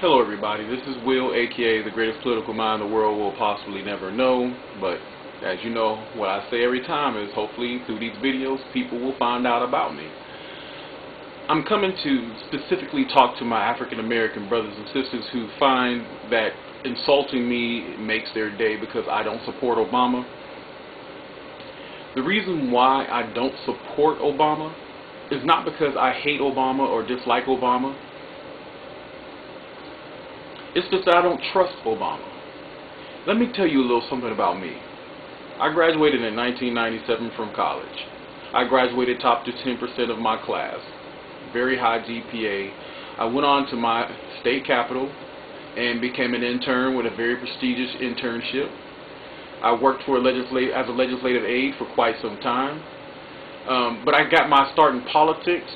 Hello everybody, this is Will, aka the greatest political mind the world will possibly never know. But as you know, what I say every time is hopefully through these videos people will find out about me. I'm coming to specifically talk to my African American brothers and sisters who find that insulting me makes their day because I don't support Obama. The reason why I don't support Obama is not because I hate Obama or dislike Obama. It's just that I don't trust Obama. Let me tell you a little something about me. I graduated in 1997 from college. I graduated top to 10% of my class. Very high GPA. I went on to my state capital and became an intern with a very prestigious internship. I worked for as a legislative aide for quite some time. But I got my start in politics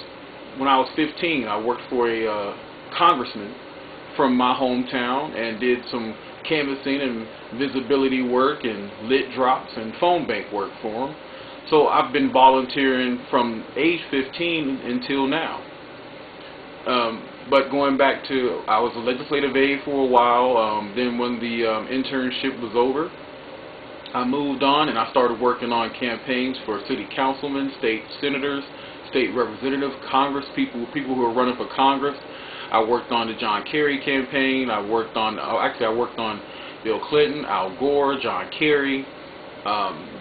when I was 15. I worked for a congressman from my hometown and did some canvassing and visibility work and lit drops and phone bank work for him. So I've been volunteering from age 15 until now. But going back to, I was a legislative aide for a while. Then when the internship was over, I moved on and I started working on campaigns for city councilmen, state senators, state representatives, congress people who are running for Congress. I worked on the John Kerry campaign. I worked on Bill Clinton, Al Gore, John Kerry.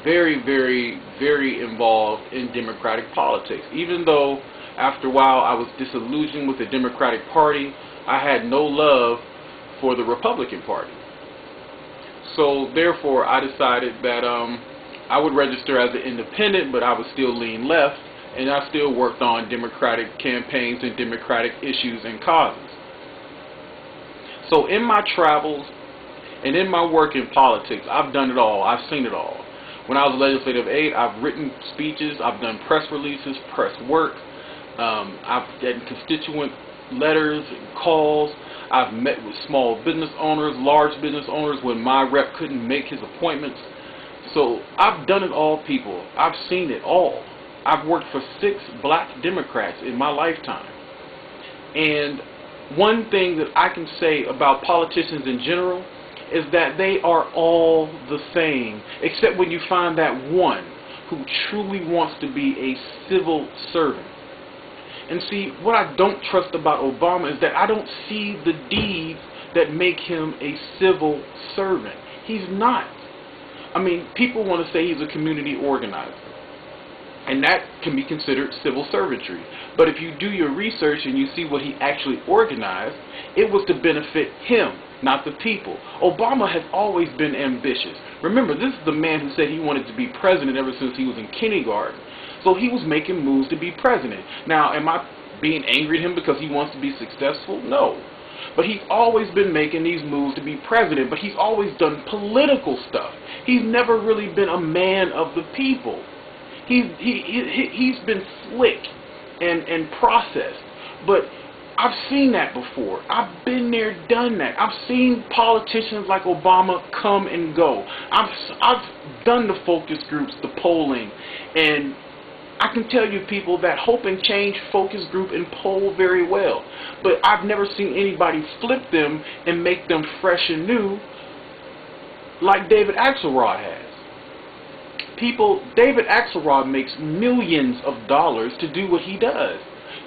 Very, very, very involved in Democratic politics. Even though after a while I was disillusioned with the Democratic Party, I had no love for the Republican Party. So therefore I decided that I would register as an independent, but I would still lean left. And I still worked on Democratic campaigns and Democratic issues and causes. So in my travels and in my work in politics, I've done it all. I've seen it all. When I was a legislative aide, I've written speeches, I've done press releases, press work, I've done constituent letters and calls. I've met with small business owners, large business owners when my rep couldn't make his appointments. So I've done it all, people. I've seen it all. I've worked for 6 black Democrats in my lifetime. And one thing that I can say about politicians in general is that they are all the same, except when you find that one who truly wants to be a civil servant. And see, what I don't trust about Obama is that I don't see the deeds that make him a civil servant. He's not. I mean, people want to say he's a community organizer. And that can be considered civil servantry. But if you do your research and you see what he actually organized, it was to benefit him, not the people. Obama has always been ambitious. Remember, this is the man who said he wanted to be president ever since he was in kindergarten. So he was making moves to be president. Now, am I being angry at him because he wants to be successful? No. But he's always been making these moves to be president, but he's always done political stuff. He's never really been a man of the people. He's been slick and processed, but I've seen that before. I've been there, done that. I've seen politicians like Obama come and go. I've done the focus groups, the polling, and I can tell you people that Hope and Change focus group and poll very well, but I've never seen anybody flip them and make them fresh and new like David Axelrod has. People, David Axelrod makes millions of dollars to do what he does.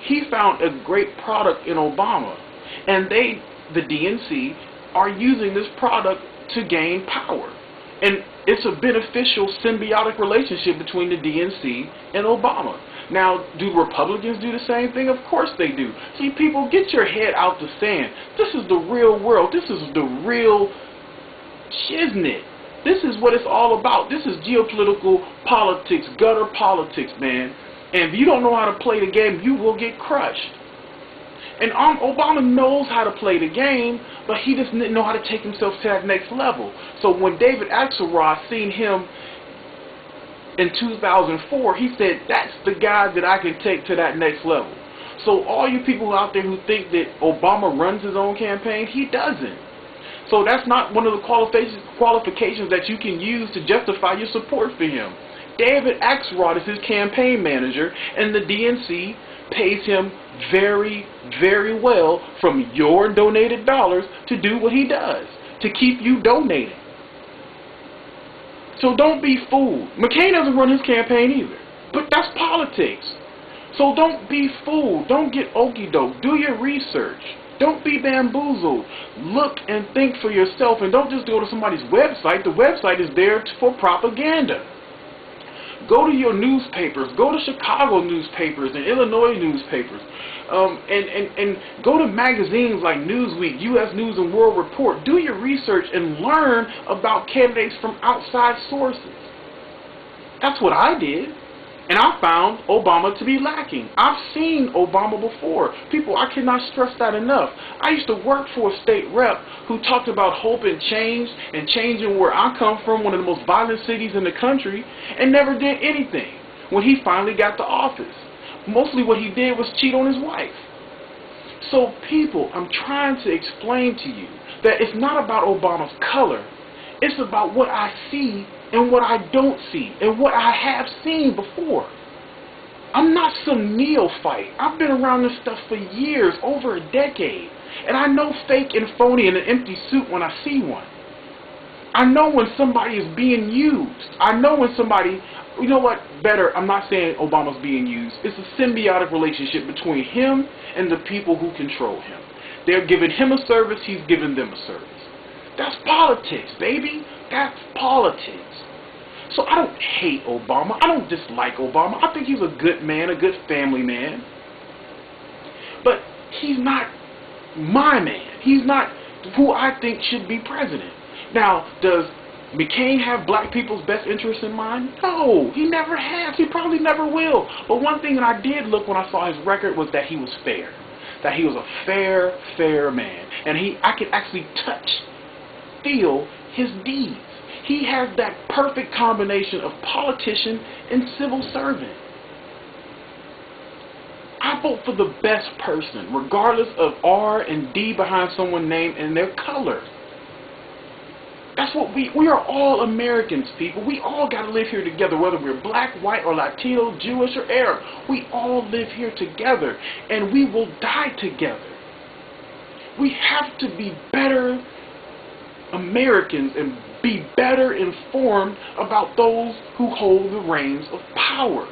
He found a great product in Obama, and the DNC, are using this product to gain power. And it's a beneficial symbiotic relationship between the DNC and Obama. Now, do Republicans do the same thing? Of course they do. See, people, get your head out the sand. This is the real world. This is the real shiznit. This is what it's all about. This is geopolitical politics, gutter politics, man. And if you don't know how to play the game, you will get crushed. And Obama knows how to play the game, but he just didn't know how to take himself to that next level. So when David Axelrod seen him in 2004, he said, that's the guy that I can take to that next level. So all you people out there who think that Obama runs his own campaign, he doesn't. So that's not one of the qualifications that you can use to justify your support for him. David Axelrod is his campaign manager, and the DNC pays him very, very well from your donated dollars to do what he does, to keep you donating. So don't be fooled. McCain doesn't run his campaign either, but that's politics. So don't be fooled. Don't get okey-doke. Do your research. Don't be bamboozled. Look and think for yourself, and don't just go to somebody's website. The website is there for propaganda. Go to your newspapers. Go to Chicago newspapers and Illinois newspapers. And go to magazines like Newsweek, U.S. News and World Report. Do your research and learn about candidates from outside sources. That's what I did. And I found Obama to be lacking. I've seen Obama before. People, I cannot stress that enough. I used to work for a state rep who talked about hope and change and changing where I come from, one of the most violent cities in the country, and never did anything when he finally got to office. Mostly what he did was cheat on his wife. So people, I'm trying to explain to you that it's not about Obama's color. It's about what I see and what I don't see and what I have seen before. I'm not some neophyte. I've been around this stuff for years, over a decade. And I know fake and phony in an empty suit when I see one. I know when somebody is being used. I know when somebody, you know what, better, I'm not saying Obama's being used. It's a symbiotic relationship between him and the people who control him. They're giving him a service, he's giving them a service. That's politics, baby. That's politics. So I don't hate Obama. I don't dislike Obama. I think he's a good man, a good family man. But he's not my man. He's not who I think should be president. Now, does McCain have black people's best interests in mind? No, he never has. He probably never will. But one thing that I did look when I saw his record was that he was fair. That he was a fair man. And I could actually touch, feel his deeds. He has that perfect combination of politician and civil servant. I vote for the best person, regardless of R and D behind someone's name and their color. That's what we are all Americans, people. We all got to live here together, whether we're black, white, or Latino, Jewish, or Arab. We all live here together, and we will die together. We have to be better Americans and be better informed about those who hold the reins of power.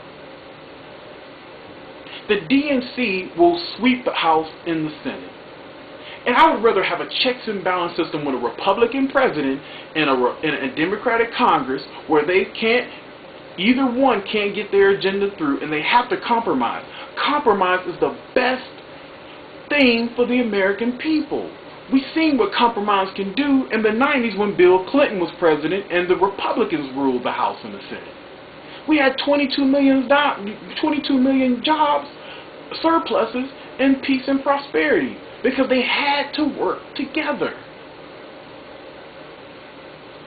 The DNC will sweep the House and the Senate. And I would rather have a checks and balance system with a Republican president and a Democratic Congress where either one can't get their agenda through and they have to compromise. Compromise is the best thing for the American people. We've seen what compromise can do in the 90s when Bill Clinton was president and the Republicans ruled the House and the Senate. We had 22 million jobs, surpluses, and peace and prosperity because they had to work together.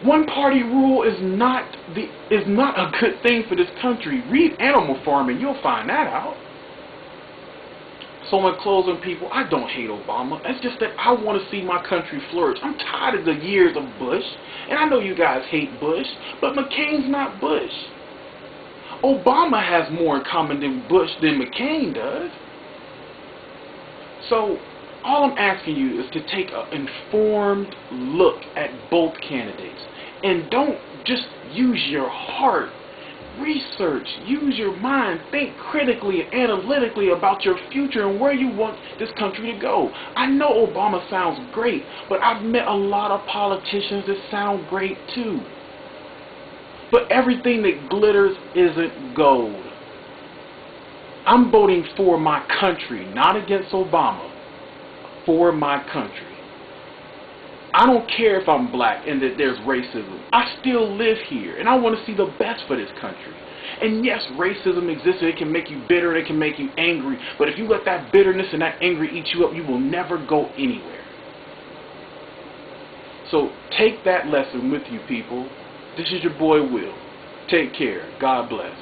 One-party rule is not a good thing for this country. Read Animal Farm and you'll find that out. So in closing, people, I don't hate Obama. It's just that I want to see my country flourish. I'm tired of the years of Bush. And I know you guys hate Bush, but McCain's not Bush. Obama has more in common than Bush than McCain does. So all I'm asking you is to take an informed look at both candidates. And don't just use your heart. Research, use your mind, think critically and analytically about your future and where you want this country to go. I know Obama sounds great, but I've met a lot of politicians that sound great too. But everything that glitters isn't gold. I'm voting for my country, not against Obama. For my country. I don't care if I'm black and that there's racism. I still live here, and I want to see the best for this country. And yes, racism exists, and it can make you bitter, and it can make you angry. But if you let that bitterness and that anger eat you up, you will never go anywhere. So take that lesson with you, people. This is your boy, Will. Take care. God bless.